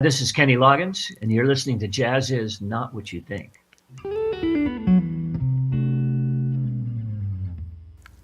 This is Kenny Loggins, and you're listening to Jazz Is Not What You Think.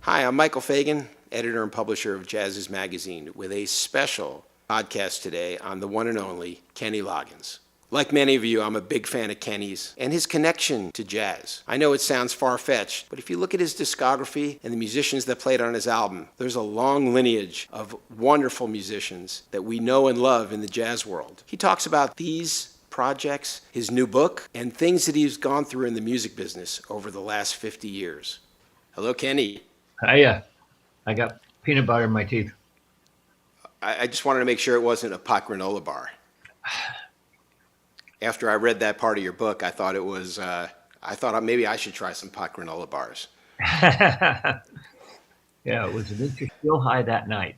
Hi, I'm Michael Fagan, editor and publisher of Jazziz magazine, with a special podcast today on the one and only Kenny Loggins. Like many of you, I'm a big fan of Kenny's and his connection to jazz. I know it sounds far-fetched, but if you look at his discography and the musicians that played on his album, there's a long lineage of wonderful musicians that we know and love in the jazz world. He talks about these projects, his new book, and things that he's gone through in the music business over the last 50 years. Hello, Kenny. I got peanut butter in my teeth. I just wanted to make sure it wasn't a pot granola bar. After I read that part of your book, I thought it was, I thought maybe I should try some pot granola bars. Yeah, it was an interesting still high that night.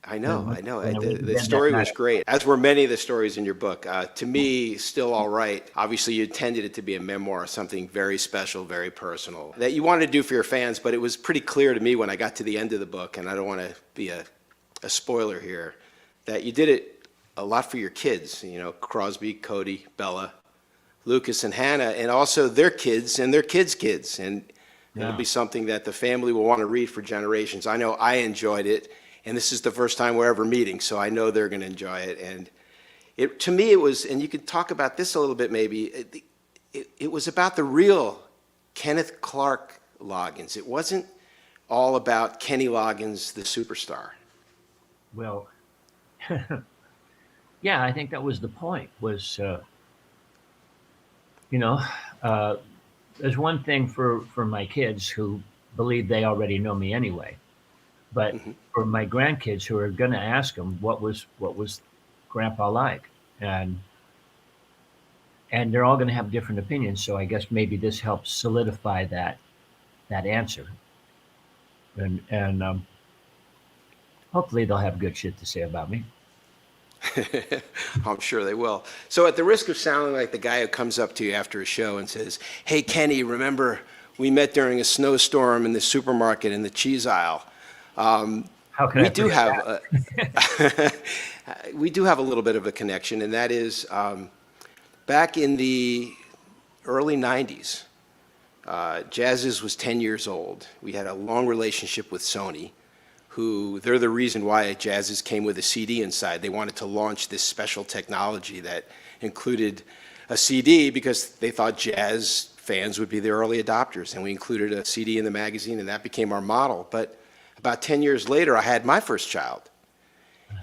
I know. The story was great, as were many of the stories in your book. To me, still all right. Obviously, you intended it to be a memoir, something very special, very personal, that you wanted to do for your fans, but it was pretty clear to me when I got to the end of the book, and I don't want to be a spoiler here, that you did it a lot for your kids, you know, Crosby, Cody, Bella, Lucas, and Hannah, and also their kids and their kids' kids. And it'll be something that the family will want to read for generations. I know I enjoyed it, and this is the first time we're ever meeting, so I know they're going to enjoy it. And to me, it was, and you could talk about this a little bit maybe, it was about the real Kenneth Clark Loggins. It wasn't all about Kenny Loggins, the superstar. Well, yeah, I think that was the point, was, there's one thing for my kids who believe they already know me anyway. But for my grandkids who are going to ask them, what was Grandpa like? And they're all going to have different opinions. So I guess maybe this helps solidify that answer. And hopefully they'll have good shit to say about me. I'm sure they will. So at the risk of sounding like the guy who comes up to you after a show and says, "Hey, Kenny, remember we met during a snowstorm in the supermarket in the cheese aisle?" We do have a little bit of a connection, and that is back in the early 90s, Jazziz was 10 years old. We had a long relationship with Sony, who they're the reason why Jazziz came with a CD inside. They wanted to launch this special technology that included a CD because they thought jazz fans would be the early adopters, and we included a CD in the magazine, and that became our model. But about 10 years later, I had my first child,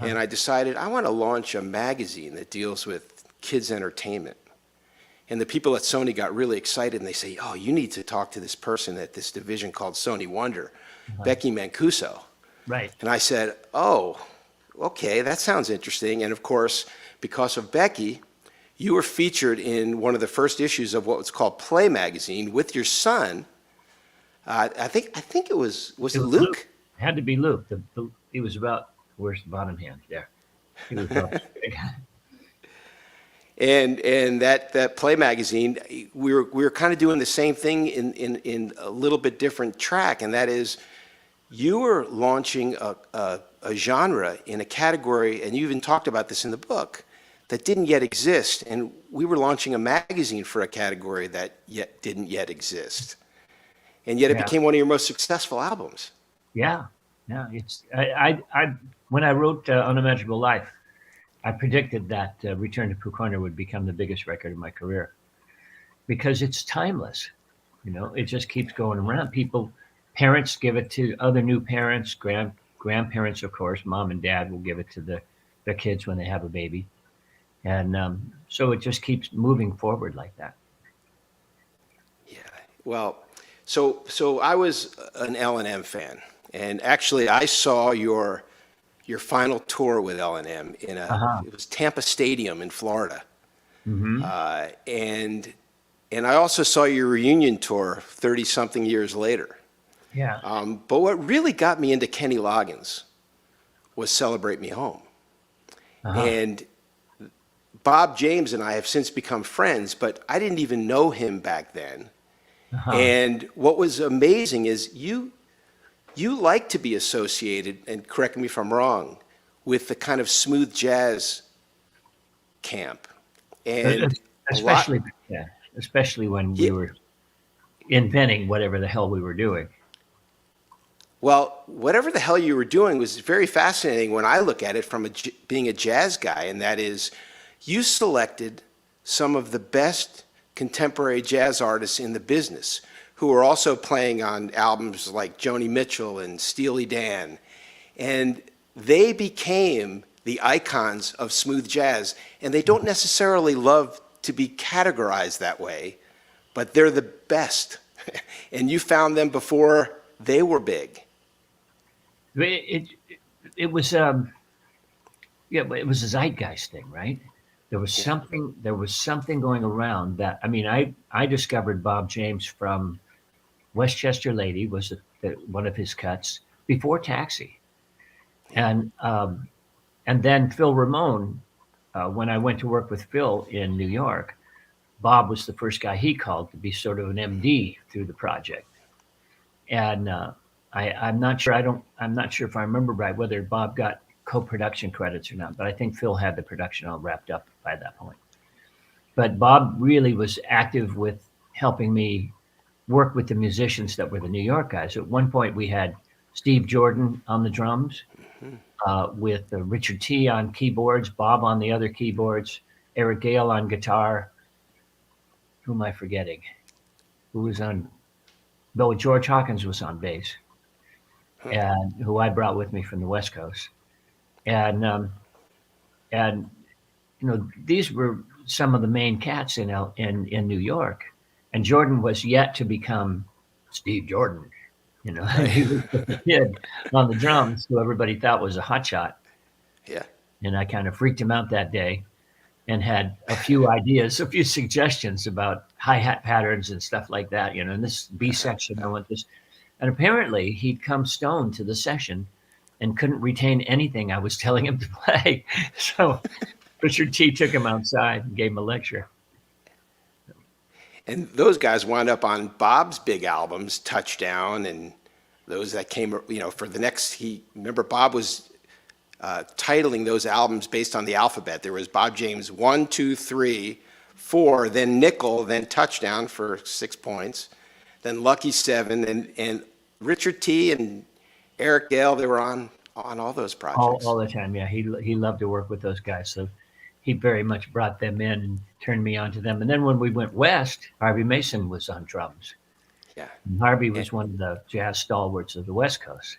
and I decided I want to launch a magazine that deals with kids' entertainment. And the people at Sony got really excited, and they say, "Oh, you need to talk to this person at this division called Sony Wonder, Becky Mancuso." Right. And I said, "Oh, okay, that sounds interesting." And of course, because of Becky, you were featured in one of the first issues of what was called Play magazine with your son. I think it was it Luke? It had to be Luke. He was about, where's the bottom hand? There. He was about big. And that Play magazine, we were kind of doing the same thing in a little bit different track, and that is, you were launching a genre in a category, and you even talked about this in the book, that didn't yet exist. And we were launching a magazine for a category that didn't yet exist. And yet it became one of your most successful albums. Yeah. When I wrote Unimaginable Life, I predicted that Return to Pooh Corner would become the biggest record of my career because it's timeless. You know, it just keeps going around. Parents give it to other new parents, grandparents, of course, mom and dad will give it to their kids when they have a baby. And so it just keeps moving forward like that. Yeah. Well, so I was an L&M fan. And actually, I saw your final tour with L&M in it was Tampa Stadium in Florida. And I also saw your reunion tour 30-something years later. Yeah. But what really got me into Kenny Loggins was Celebrate Me Home. And Bob James and I have since become friends, but I didn't even know him back then. And what was amazing is you like to be associated, and correct me if I'm wrong, with the kind of smooth jazz camp. And especially, yeah, especially when we were inventing whatever the hell we were doing. Well, whatever the hell you were doing was very fascinating when I look at it from being a jazz guy, and that is, you selected some of the best contemporary jazz artists in the business who are also playing on albums like Joni Mitchell and Steely Dan, and they became the icons of smooth jazz, and they don't necessarily love to be categorized that way, but they're the best. And you found them before they were big. It was it was a Zeitgeist thing, right? There was something going around that, I mean, I discovered Bob James from Westchester Lady, was one of his cuts, before Taxi. And then Phil Ramone, when I went to work with Phil in New York, Bob was the first guy he called to be sort of an MD through the project. And I'm not sure if I remember right whether Bob got co-production credits or not, but I think Phil had the production all wrapped up by that point. But Bob really was active with helping me work with the musicians that were the New York guys. At one point, we had Steve Jordan on the drums, with Richard T on keyboards, Bob on the other keyboards, Eric Gale on guitar. Who am I forgetting? Who was on? Though George Hawkins was on bass, and who I brought with me from the West Coast. And you know, these were some of the main cats in New York, and Jordan was yet to become Steve Jordan. You know, he was the kid on the drums who everybody thought was a hotshot. Yeah. And I kind of freaked him out that day, and had a few ideas, a few suggestions about hi-hat patterns and stuff like that. You know, in this B section, I want this. And apparently, he'd come stoned to the session and couldn't retain anything I was telling him to play. So Richard T took him outside and gave him a lecture. And those guys wound up on Bob's big albums, Touchdown, and those that came, you know, for the next, remember Bob was titling those albums based on the alphabet. There was Bob James 1, 2, 3, 4, then Nickel, then Touchdown for 6 points, then Lucky 7, and Richard T and Eric Gale, they were on all those projects. All the time, yeah. He loved to work with those guys, so he very much brought them in and turned me on to them. And then when we went west, Harvey Mason was on drums. Yeah. And Harvey was one of the jazz stalwarts of the West Coast.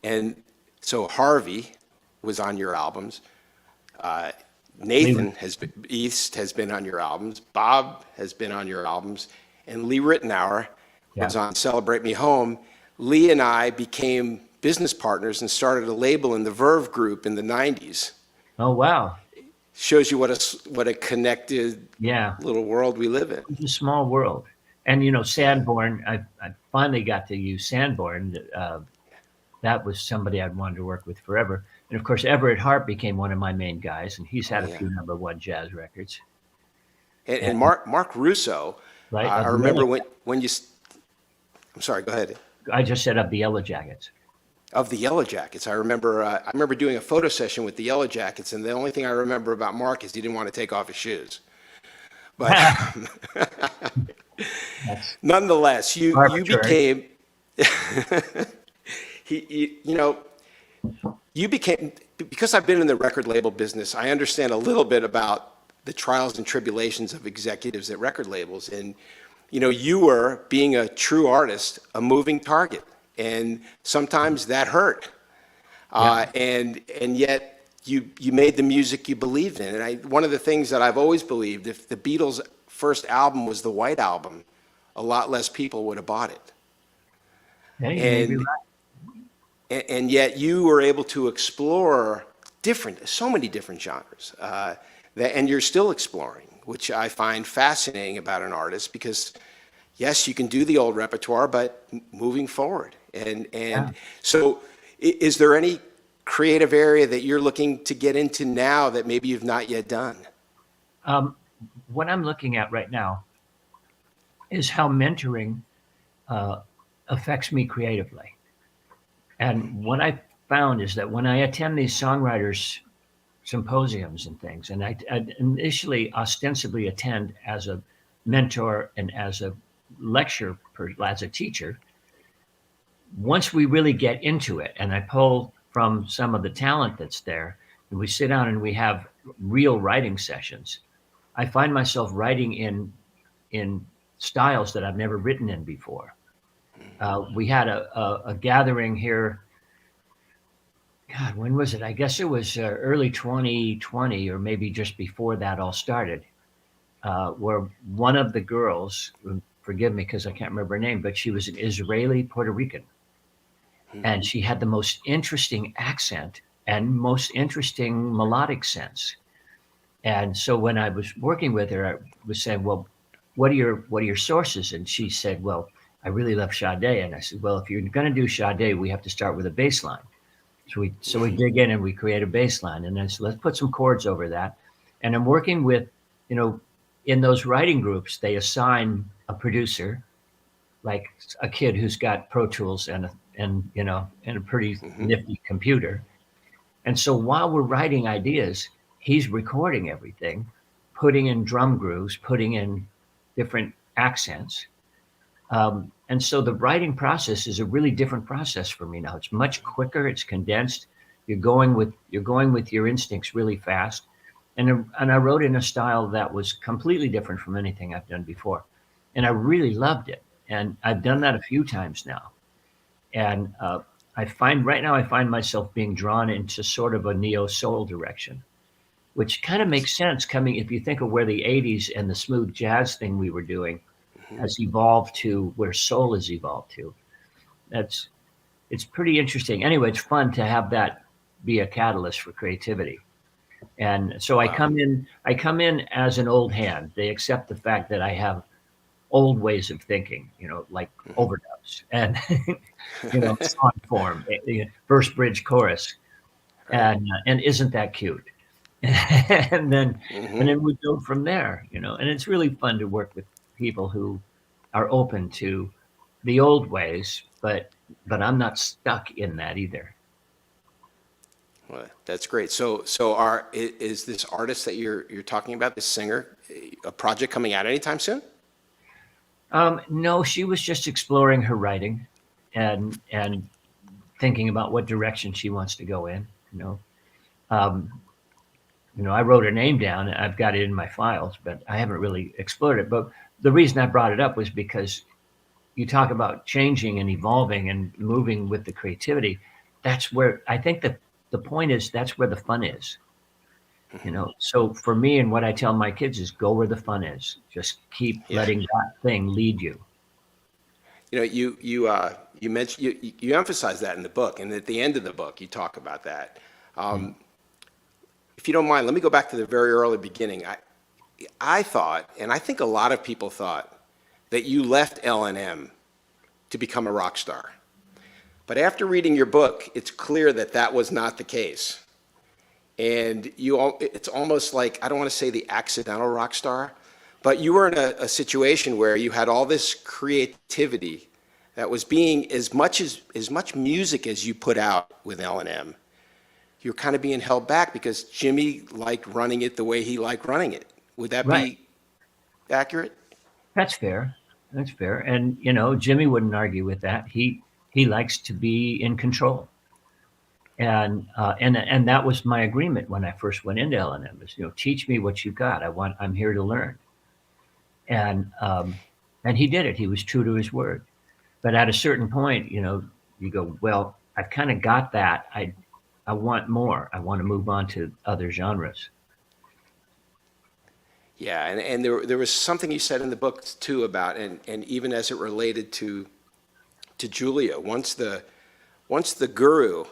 And so Harvey was on your albums. Nathan East has been on your albums. Bob has been on your albums. And Lee Ritenour was on Celebrate Me Home. Lee and I became business partners and started a label in the Verve Group in the 90s. Oh, wow. Shows you what a connected little world we live in. It's a small world. And, you know, Sanborn, I finally got to use Sanborn. That was somebody I'd wanted to work with forever. And, of course, Everett Harp became one of my main guys, and he's had a few #1 jazz records. And Mark Russo, right? I remember when you – I'm sorry, go ahead. I just set up the Yellow Jackets. Of the Yellow Jackets. I remember doing a photo session with the Yellow Jackets, and the only thing I remember about Mark is he didn't want to take off his shoes. But nonetheless, you became you became, because I've been in the record label business, I understand a little bit about the trials and tribulations of executives at record labels. And you know, you were, being a true artist, a moving target. And sometimes that hurt. And yet you made the music you believed in. And one of the things that I've always believed, if the Beatles' first album was the White Album, a lot less people would have bought it. And yet you were able to explore so many different genres, and you're still exploring, which I find fascinating about an artist, because yes, you can do the old repertoire, but moving forward. So is there any creative area that you're looking to get into now that maybe you've not yet done? What I'm looking at right now is how mentoring affects me creatively. And what I found is that when I attend these songwriters symposiums and things. And I'd initially ostensibly attend as a mentor and as a as a teacher. Once we really get into it, and I pull from some of the talent that's there, and we sit down and we have real writing sessions, I find myself writing in styles that I've never written in before. We had a gathering here. God, when was it? I guess it was early 2020, or maybe just before that all started, where one of the girls, forgive me because I can't remember her name, but she was an Israeli Puerto Rican. And she had the most interesting accent and most interesting melodic sense. And so when I was working with her, I was saying, well, what are your sources? And she said, well, I really love Sade. And I said, well, if you're going to do Sade, we have to start with a bass line. So we dig in and we create a bass line. And then so let's put some chords over that. And I'm working with, in those writing groups, they assign a producer, like a kid who's got Pro Tools and a pretty nifty computer. And so while we're writing ideas, he's recording everything, putting in drum grooves, putting in different accents. And so the writing process is a really different process for me now. It's much quicker. It's condensed. You're going with your instincts really fast. And I wrote in a style that was completely different from anything I've done before. And I really loved it. And I've done that a few times now. And I find myself being drawn into sort of a neo soul direction, which kind of makes sense if you think of where the 80s and the smooth jazz thing we were doing has evolved to where soul has evolved to. It's pretty interesting. Anyway, it's fun to have that be a catalyst for creativity. And so I come in as an old hand. They accept the fact that I have old ways of thinking, like overdubs and, song form, verse, bridge, chorus. And isn't that cute? and then we go from there, and it's really fun to work with people who are open to the old ways, but I'm not stuck in that either. Well, that's great. So is this artist that you're talking about, this singer, a project coming out anytime soon? No, she was just exploring her writing and thinking about what direction she wants to go in. I wrote her name down. I've got it in my files, but I haven't really explored it. But the reason I brought it up was because you talk about changing and evolving and moving with the creativity. That's where I think that the point is, that's where the fun is. So for me, and what I tell my kids is, go where the fun is. Just keep letting that thing lead you. You mentioned you emphasize that in the book, and at the end of the book, you talk about that. If you don't mind, let me go back to the very early beginning. I thought, and I think a lot of people thought, that you left L&M to become a rock star. But after reading your book, it's clear that that was not the case. And it's almost like, I don't want to say the accidental rock star, but you were in a situation where you had all this creativity that was being, as much music as you put out with L&M, you're kind of being held back because Jimmy liked running it the way he liked running it. Would that be accurate? That's fair. And, Jimmy wouldn't argue with that. He likes to be in control. And that was my agreement when I first went into L&M is, teach me what you've got. I'm here to learn. And he did it. He was true to his word. But at a certain point, you go, well, I've kind of got that. I want more. I want to move on to other genres. Yeah, and there was something you said in the book too about, and even as it related to Julia, once the guru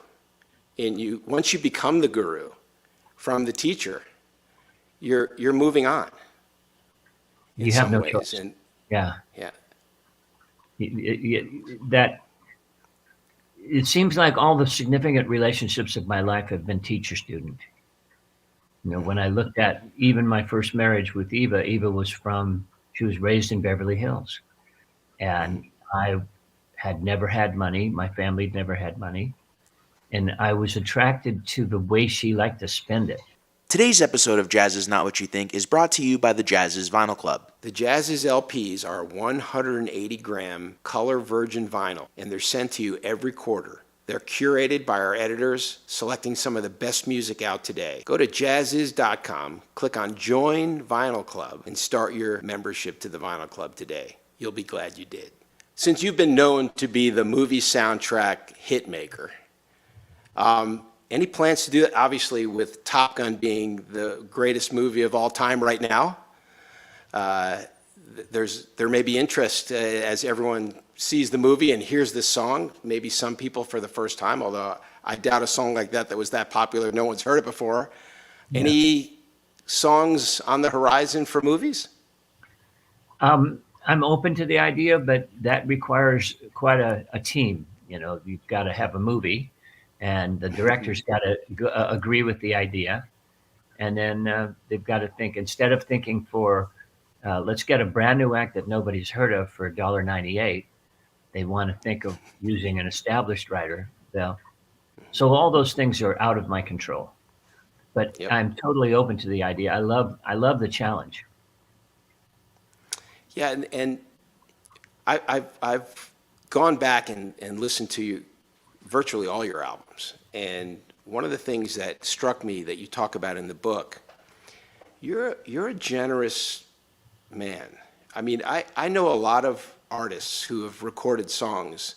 in you, once you become the guru from the teacher, you're moving on. You have no choice. Yeah. That it seems like all the significant relationships of my life have been teacher-student. When I looked at even my first marriage with Eva she was raised in Beverly Hills. And I had never had money. My family had never had money. And I was attracted to the way she liked to spend it. Today's episode of Jazz Is Not What You Think is brought to you by the Jazziz Vinyl Club. The Jazziz LPs are 180-gram color virgin vinyl, and they're sent to you every quarter. They're curated by our editors, selecting some of the best music out today. Go to jazziz.com, click on Join Vinyl Club, and start your membership to the Vinyl Club today. You'll be glad you did. Since you've been known to be the movie soundtrack hit maker, any plans to do that? Obviously, with Top Gun being the greatest movie of all time right now, there may be interest as everyone sees the movie and hears this song. Maybe some people for the first time, although I doubt a song like that was that popular. No one's heard it before. Yeah. Any songs on the horizon for movies? I'm open to the idea, but that requires quite a team. You know, you've got to have a movie, and the director's got to agree with the idea. And then they've got to think, instead of thinking for, let's get a brand new act that nobody's heard of for $1.98, they want to think of using an established writer. So all those things are out of my control. But yep. I'm totally open to the idea. I love the challenge. Yeah, and I've gone back and listened to virtually all your albums. And one of the things that struck me that you talk about in the book, you're a generous man. I mean, I know a lot of artists who have recorded songs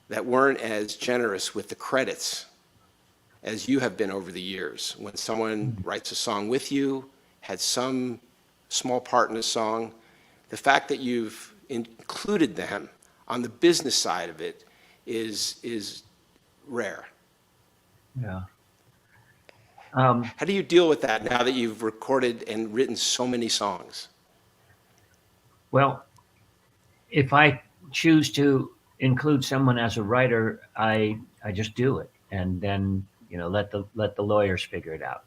that weren't as generous with the credits as you have been over the years. When someone writes a song with you, had some small part in a song, the fact that you've included them on the business side of it is rare. Yeah. How do you deal with that now that you've recorded and written so many songs? Well, if I choose to include someone as a writer, I just do it, and then let the lawyers figure it out.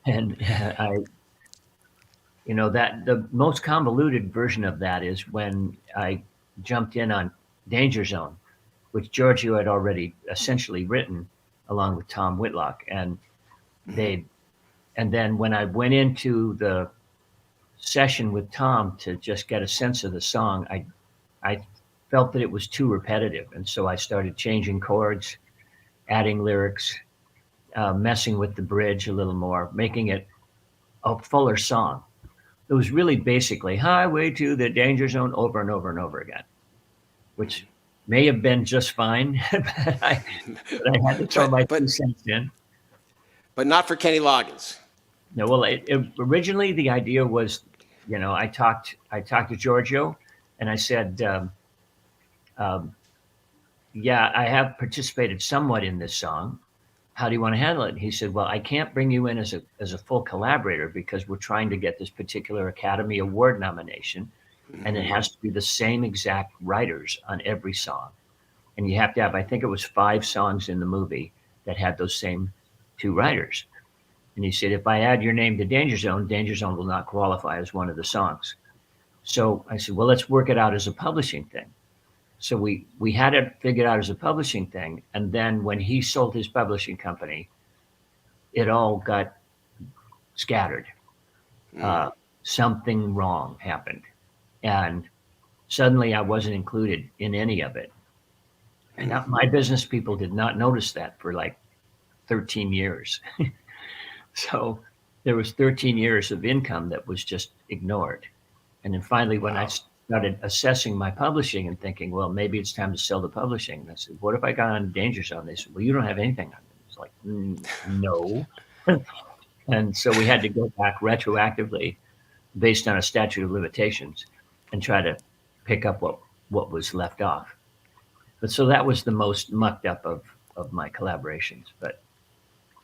And that the most convoluted version of that is when I jumped in on Danger Zone, which Giorgio had already essentially written along with Tom Whitlock, and then when I went into the session with Tom to just get a sense of the song, I felt that it was too repetitive, and so I started changing chords, adding lyrics, messing with the bridge a little more, making it a fuller song. It was really basically Highway to the Danger Zone over and over and over again, which may have been just fine, but I had to throw my 2 cents in. But not for Kenny Loggins. No, well, originally the idea was, I talked to Giorgio, and I said, yeah, I have participated somewhat in this song. How do you want to handle it? And he said, well, I can't bring you in as a full collaborator because we're trying to get this particular Academy Award nomination, and it has to be the same exact writers on every song. And you have to have, I think it was 5 songs in the movie that had those same 2 writers. And he said, if I add your name to Danger Zone will not qualify as one of the songs. So I said, well, let's work it out as a publishing thing. So we had it figured out as a publishing thing. And then when he sold his publishing company, it all got scattered. Something wrong happened. And suddenly I wasn't included in any of it. And my business people did not notice that for like 13 years. So there was 13 years of income that was just ignored. And then finally, when I started assessing my publishing and thinking, well, maybe it's time to sell the publishing. And I said, what if I got on Danger Zone? They said, well, you don't have anything on it. It's like, no. And so we had to go back retroactively based on a statute of limitations and try to pick up what was left off. But so that was the most mucked up of my collaborations. But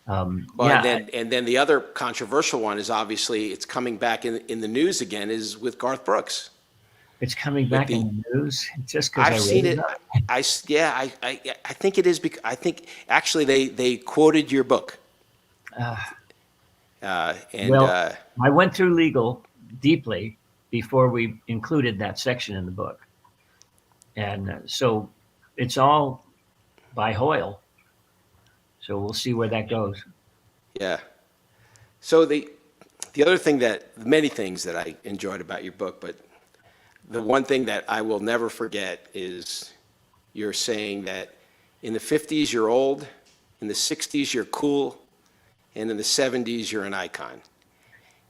and then the other controversial one is obviously it's coming back in the news again is with Garth Brooks. It's coming back in the news just because I've seen it. I think it is because I think actually they quoted your book. I went through legal deeply before we included that section in the book, and so it's all by Hoyle. So we'll see where that goes. Yeah. So the other thing many things that I enjoyed about your book, but the one thing that I will never forget is you're saying that in the 50s you're old, in the 60s you're cool, and in the 70s you're an icon.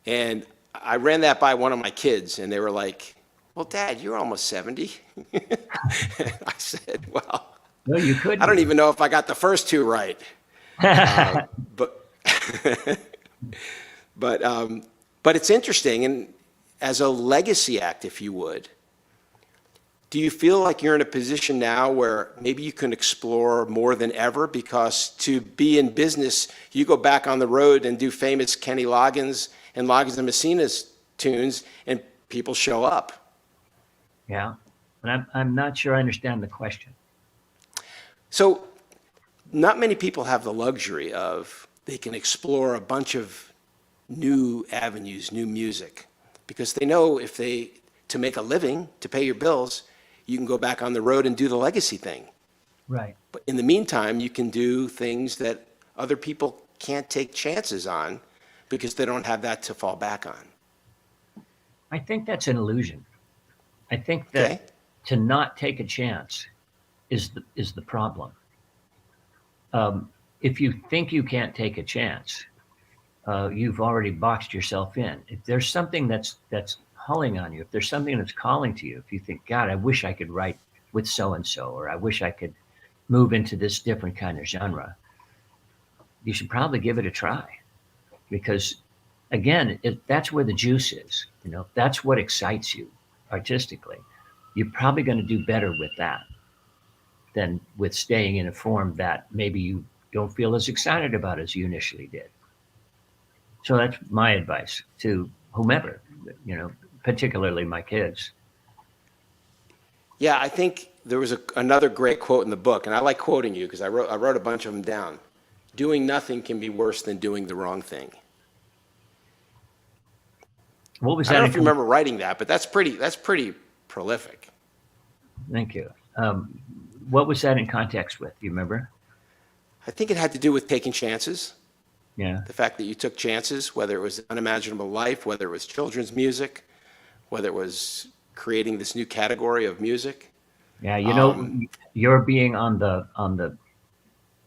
And I ran that by one of my kids, and they were like, well, Dad, you're almost 70. I said, well, No, you couldn't. I don't even know if I got the first two right. But but it's interesting, and as a legacy act, if you would, do you feel like you're in a position now where maybe you can explore more than ever? Because to be in business, you go back on the road and do famous Kenny Loggins and Messina's tunes, and people show up. Yeah, but I'm not sure I understand the question. So not many people have the luxury of they can explore a bunch of new avenues, new music, because they know to make a living, to pay your bills, you can go back on the road and do the legacy thing. Right. But in the meantime, you can do things that other people can't take chances on because they don't have that to fall back on. I think that's an illusion. I think that Okay. to not take a chance is the problem. If you think you can't take a chance, you've already boxed yourself in. If there's something that's pulling on you, if there's something that's calling to you, if you think, God, I wish I could write with so-and-so, or I wish I could move into this different kind of genre, you should probably give it a try. Because again, that's where the juice is. That's what excites you artistically. You're probably going to do better with that than with staying in a form that maybe you don't feel as excited about as you initially did. So that's my advice to whomever, particularly my kids. Yeah, I think there was another great quote in the book, and I like quoting you because I wrote a bunch of them down. Doing nothing can be worse than doing the wrong thing. What was I that? don't know if you remember writing that, but that's pretty prolific. Thank you. What was that in context with? Do you remember? I think it had to do with taking chances. Yeah. The fact that you took chances, whether it was Unimaginable Life, whether it was children's music, whether it was creating this new category of music. Yeah, you're being on the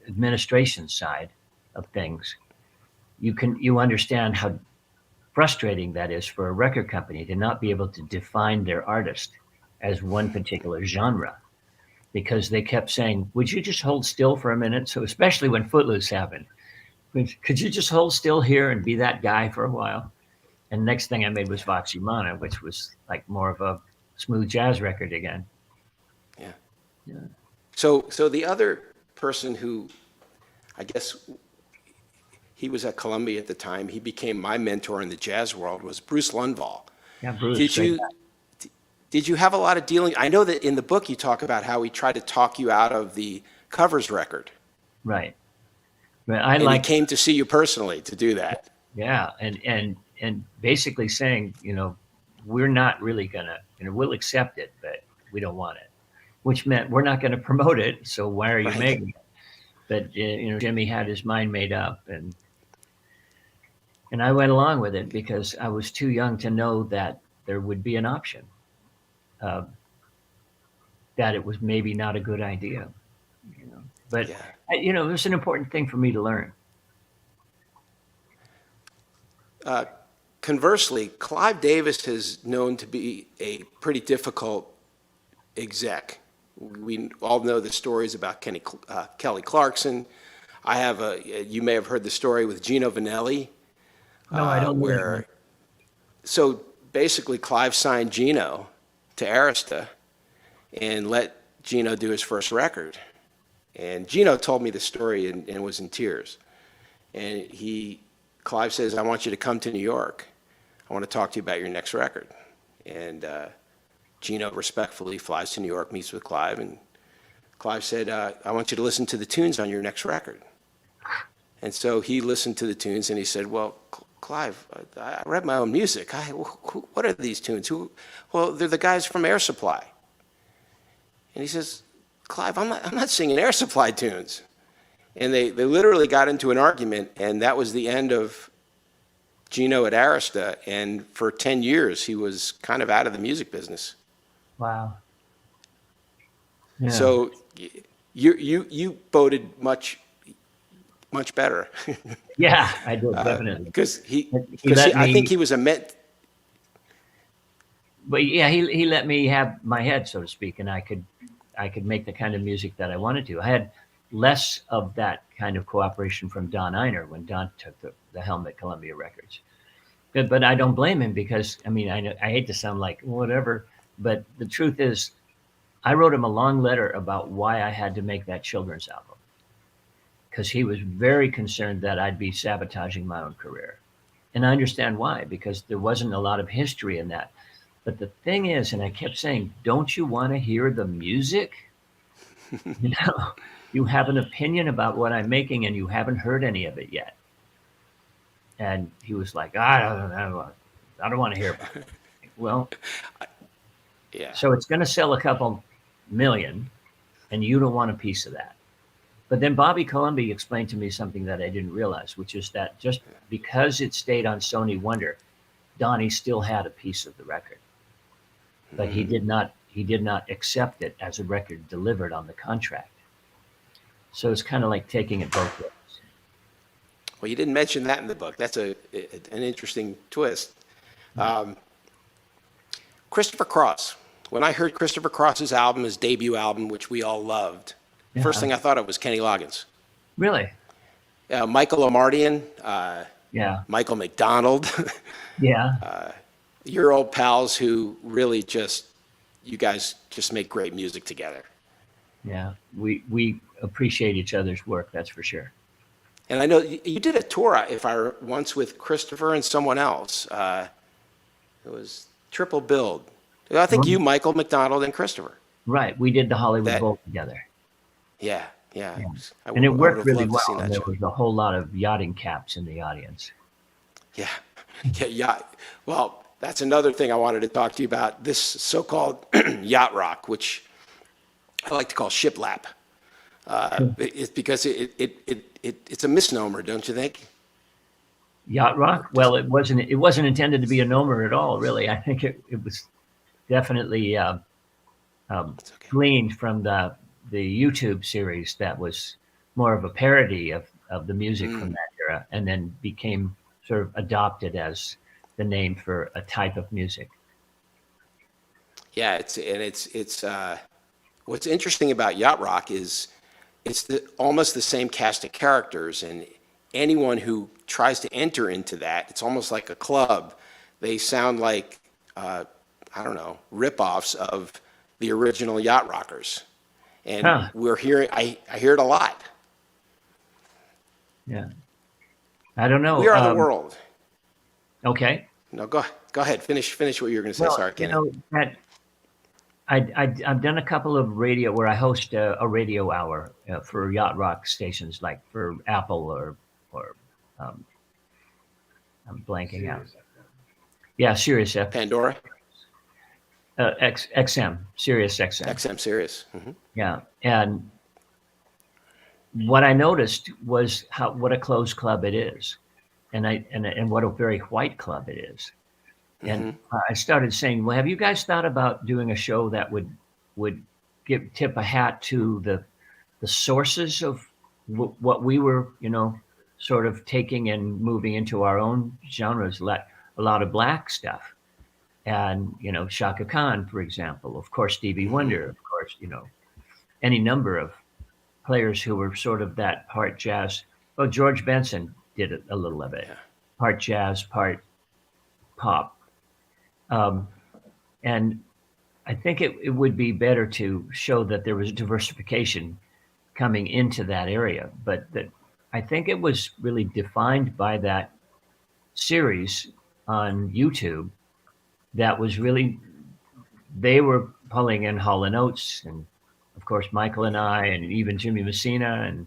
administration side of things. You understand how frustrating that is for a record company to not be able to define their artist as one particular genre, because they kept saying, would you just hold still for a minute? So especially when Footloose happened, could you just hold still here and be that guy for a while? And next thing I made was Vox Humana, which was like more of a smooth jazz record again. Yeah. Yeah. So the other person who, I guess, he was at Columbia at the time, he became my mentor in the jazz world, was Bruce Lundvall. Yeah, Bruce. Did you have a lot of dealing? I know that in the book you talk about how he tried to talk you out of the covers record. Right. But And he came to see you personally to do that. Yeah, and basically saying, we're not really gonna, we'll accept it, but we don't want it, which meant we're not going to promote it. So why are you Right. making it? But Jimmy had his mind made up, and I went along with it because I was too young to know that there would be an option, that it was maybe not a good idea. But Yeah. it was an important thing for me to learn. Conversely, Clive Davis is known to be a pretty difficult exec. We all know the stories about Kelly Clarkson. You may have heard the story with Gino Vanelli. No, I don't know. So basically Clive signed Gino to Arista and let Gino do his first record. And Gino told me the story and was in tears. And Clive says, I want you to come to New York. I want to talk to you about your next record. And Gino respectfully flies to New York, meets with Clive, and Clive said, I want you to listen to the tunes on your next record. And so he listened to the tunes and he said, well, Clive, I read my own music. What are these tunes? Well, they're the guys from Air Supply. And he says, Clive, I'm not singing Air Supply tunes. And they literally got into an argument, and that was the end of Gino at Arista, and for 10 years he was kind of out of the music business. Wow. Yeah. So you voted much better. Yeah, I did, definitely. Because let I me, think he was a but yeah, he let me have my head, so to speak, and I could make the kind of music that I wanted to. I had less of that kind of cooperation from Don Einer when Don took the helm at Columbia Records. But I don't blame him, because I mean, I hate to sound like whatever, but the truth is, I wrote him a long letter about why I had to make that children's album, because he was very concerned that I'd be sabotaging my own career. And I understand why, because there wasn't a lot of history in that. But the thing is, and I kept saying, don't you want to hear the music? You have an opinion about what I'm making and you haven't heard any of it yet. And he was like, I don't want to hear about it. Well, yeah. So it's going to sell a couple million, and you don't want a piece of that. But then Bobby Colomby explained to me something that I didn't realize, which is that just because it stayed on Sony Wonder, Donnie still had a piece of the record. But he did not accept it as a record delivered on the contract. So it's kind of like taking it both ways. Well, you didn't mention that in the book. That's an interesting twist. Christopher Cross. When I heard Christopher Cross's album, his debut album, which we all loved, first thing I thought of was Kenny Loggins. Really? Michael Omartian. Michael McDonald. Yeah. Your old pals who really you guys just make great music together. Yeah, we appreciate each other's work, that's for sure. And I know you did a tour, once with Christopher and someone else. It was triple build. I think you, Michael McDonald, and Christopher. Right, we did the Hollywood Bowl together. Yeah. And it worked really well. There was a whole lot of yachting caps in the audience. Yeah. Well, that's another thing I wanted to talk to you about, this so-called yacht rock, which I like to call shiplap. It's because it's a misnomer, don't you think? Yacht rock? Well, it wasn't intended to be a nomer at all, really. I think it was definitely gleaned from the YouTube series that was more of a parody of the music from that era, and then became sort of adopted as the name for a type of music. Yeah, it's what's interesting about yacht rock is it's almost the same cast of characters, and anyone who tries to enter into that, it's almost like a club. They sound like rip-offs of the original yacht rockers, and we're hearing. I hear it a lot. Yeah, I don't know. We Are the World. Okay. No, go ahead. Finish what you were going to say. Well, Sorry, Kenny. I've done a couple of radio where I host a radio hour for yacht rock stations, like for Apple or I'm blanking out. Yeah, Sirius FM. Pandora. XM, Sirius XM. XM, Sirius. Mm-hmm. Yeah, and what I noticed was what a closed club it is, and what a very white club it is. And I started saying, well, have you guys thought about doing a show that would tip a hat to the sources of what we were, sort of taking and moving into our own genres, like a lot of black stuff. And, Shaka Khan, for example, of course, Stevie Wonder, of course, any number of players who were sort of that part jazz. Well, George Benson did a little of it, part jazz, part pop. And I think it would be better to show that there was diversification coming into that area, but that I think it was really defined by that series on YouTube. That was really, they were pulling in Hall & Oates, and of course Michael and I, and even Jimmy Messina and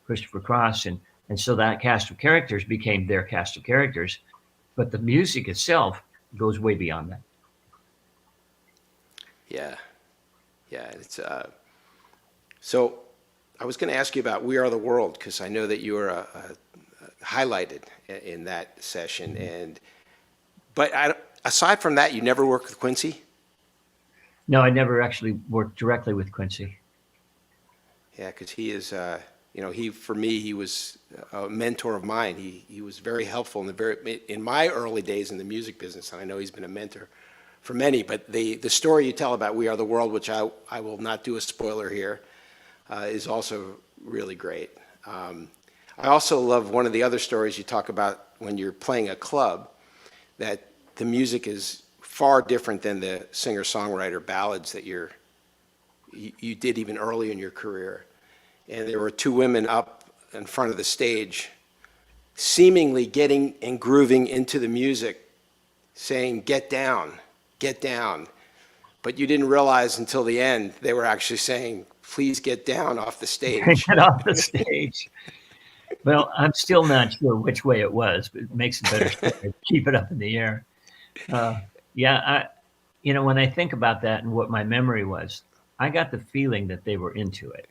Christopher Cross, and so that cast of characters became their cast of characters, but the music itself goes way beyond that. Yeah. It's so I was going to ask you about We Are the World, because I know that you are highlighted in that session. But aside from that, you never worked with Quincy? No, I never actually worked directly with Quincy. Yeah, because he is, for me, he was a mentor of mine. He was very helpful in my early days in the music business, and I know he's been a mentor for many. But the story you tell about We Are the World, which I will not do a spoiler here, is also really great. I also love one of the other stories you talk about when you're playing a club, that the music is far different than the singer-songwriter ballads that you did even early in your career. And there were two women up in front of the stage, seemingly getting and grooving into the music, saying, "Get down, get down." But you didn't realize until the end, they were actually saying, "Please get down off the stage." Get off the stage. Well, I'm still not sure which way it was, but it makes it better story. Keep it up in the air. When I think about that and what my memory was, I got the feeling that they were into it.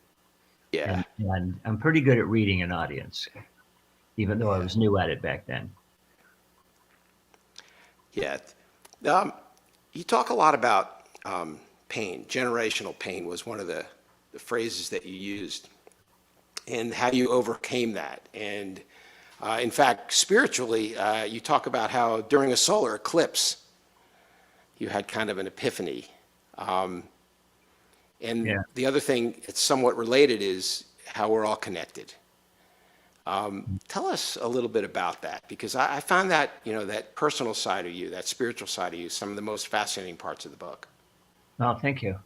Yeah. And I'm pretty good at reading an audience, even though I was new at it back then. Yeah. You talk a lot about pain. Generational pain was one of the phrases that you used, and how you overcame that. And in fact, spiritually, you talk about how during a solar eclipse, you had kind of an epiphany. The other thing that's somewhat related is how we're all connected. Tell us a little bit about that, because I found that, that personal side of you, that spiritual side of you, some of the most fascinating parts of the book. Oh, thank you.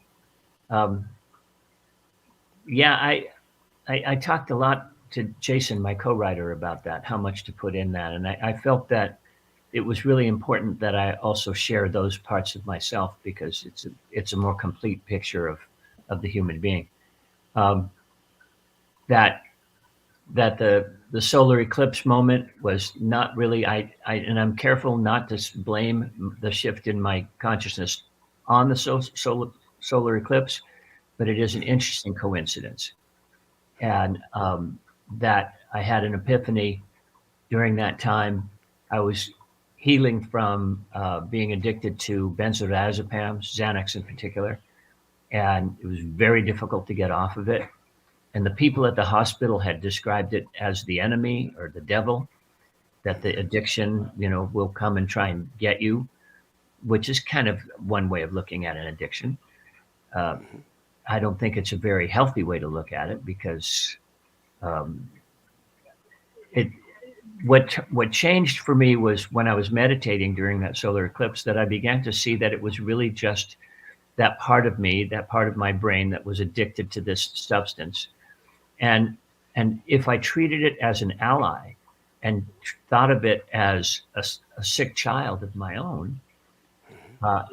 I talked a lot to Jason, my co-writer, about that, how much to put in that. And I felt that it was really important that I also share those parts of myself, because it's a more complete picture of the human being. That the solar eclipse moment was not really, and I'm careful not to blame the shift in my consciousness on the solar eclipse, but it is an interesting coincidence. And that I had an epiphany during that time. I was healing from being addicted to benzodiazepines, Xanax in particular, and it was very difficult to get off of it. And the people at the hospital had described it as the enemy or the devil, that the addiction, will come and try and get you, which is kind of one way of looking at an addiction. I don't think it's a very healthy way to look at it, because what changed for me was when I was meditating during that solar eclipse, that I began to see that it was really just that part of me, that part of my brain that was addicted to this substance. And if I treated it as an ally and thought of it as a sick child of my own,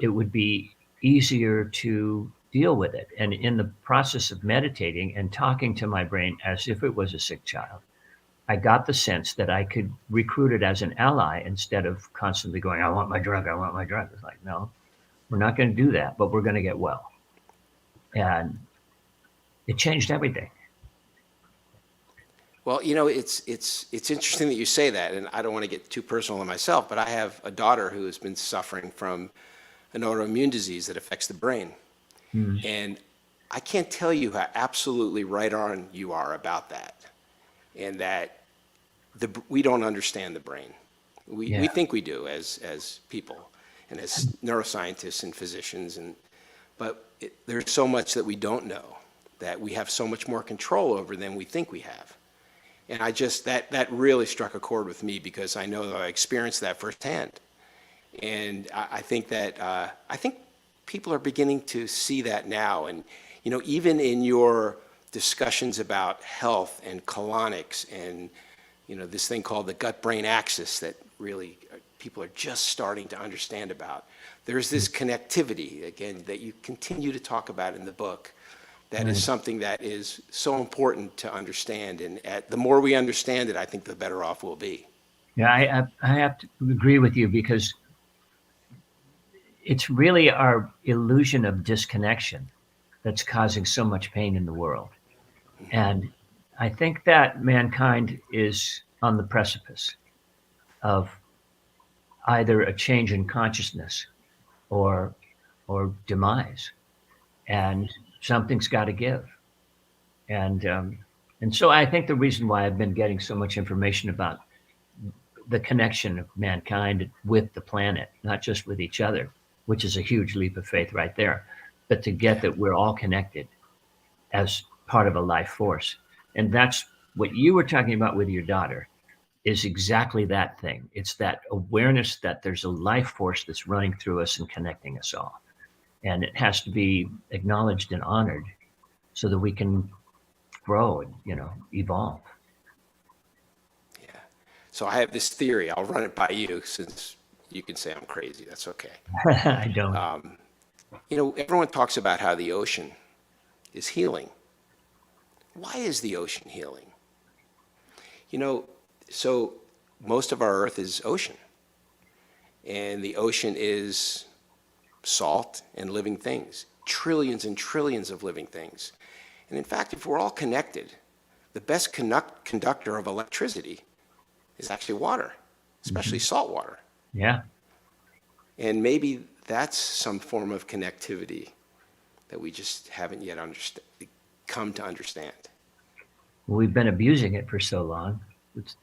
it would be easier to deal with it. And in the process of meditating and talking to my brain as if it was a sick child, I got the sense that I could recruit it as an ally instead of constantly going, "I want my drug, I want my drug." It's like, no, we're not going to do that, but we're going to get well. And it changed everything. Well, it's interesting that you say that, and I don't want to get too personal on myself, but I have a daughter who has been suffering from an autoimmune disease that affects the brain. And I can't tell you how absolutely right on you are about that, and that we don't understand the brain. We think we do as people and as neuroscientists and physicians, but there's so much that we don't know, that we have so much more control over than we think we have. And that really struck a chord with me, because I know that I experienced that firsthand. And I think that people are beginning to see that now. And even in your discussions about health and colonics and this thing called the gut-brain axis that really people are just starting to understand about, there's this connectivity, again, that you continue to talk about in the book. That is something that is so important to understand, and the more we understand it, I think the better off we'll be. Yeah, I have to agree with you, because it's really our illusion of disconnection that's causing so much pain in the world. And I think that mankind is on the precipice of either a change in consciousness or demise, and something's got to give. And so I think the reason why I've been getting so much information about the connection of mankind with the planet, not just with each other, which is a huge leap of faith right there, but to get that we're all connected as part of a life force. And that's what you were talking about with your daughter, is exactly that thing. It's that awareness that there's a life force that's running through us and connecting us all. And it has to be acknowledged and honored so that we can grow and, evolve. Yeah. So I have this theory. I'll run it by you since you can say I'm crazy. That's okay. I don't. Everyone talks about how the ocean is healing. Why is the ocean healing? So most of our Earth is ocean. And the ocean is salt and living things, trillions and trillions of living things. And in fact, if we're all connected, the best conductor of electricity is actually water, especially salt water. Yeah. And maybe that's some form of connectivity that we just haven't yet come to understand. We've been abusing it for so long.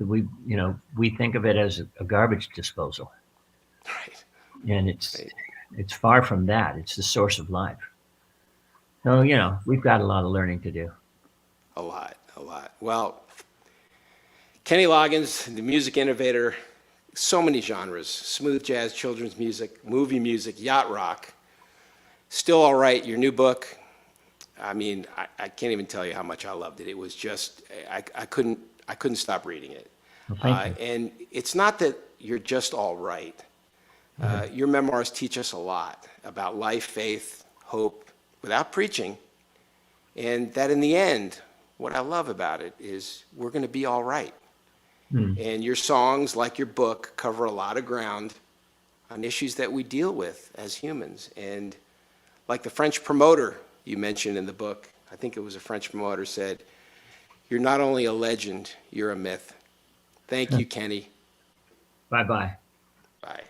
We think of it as a garbage disposal. Right. And it's far from that. It's the source of life. So, we've got a lot of learning to do. A lot. Well, Kenny Loggins, the music innovator, so many genres: smooth jazz, children's music, movie music, yacht rock. Still All Right, your new book. I mean, I can't even tell you how much I loved it. It was just, I couldn't stop reading it. Well, thank you. And it's not that you're just all right. Your memoirs teach us a lot about life, faith, hope, without preaching. And that in the end, what I love about it is we're going to be all right. And your songs, like your book, cover a lot of ground on issues that we deal with as humans. And like the French promoter you mentioned in the book, I think it was a French promoter, said, "You're not only a legend, you're a myth." Thank you, Kenny. Bye-bye. Bye.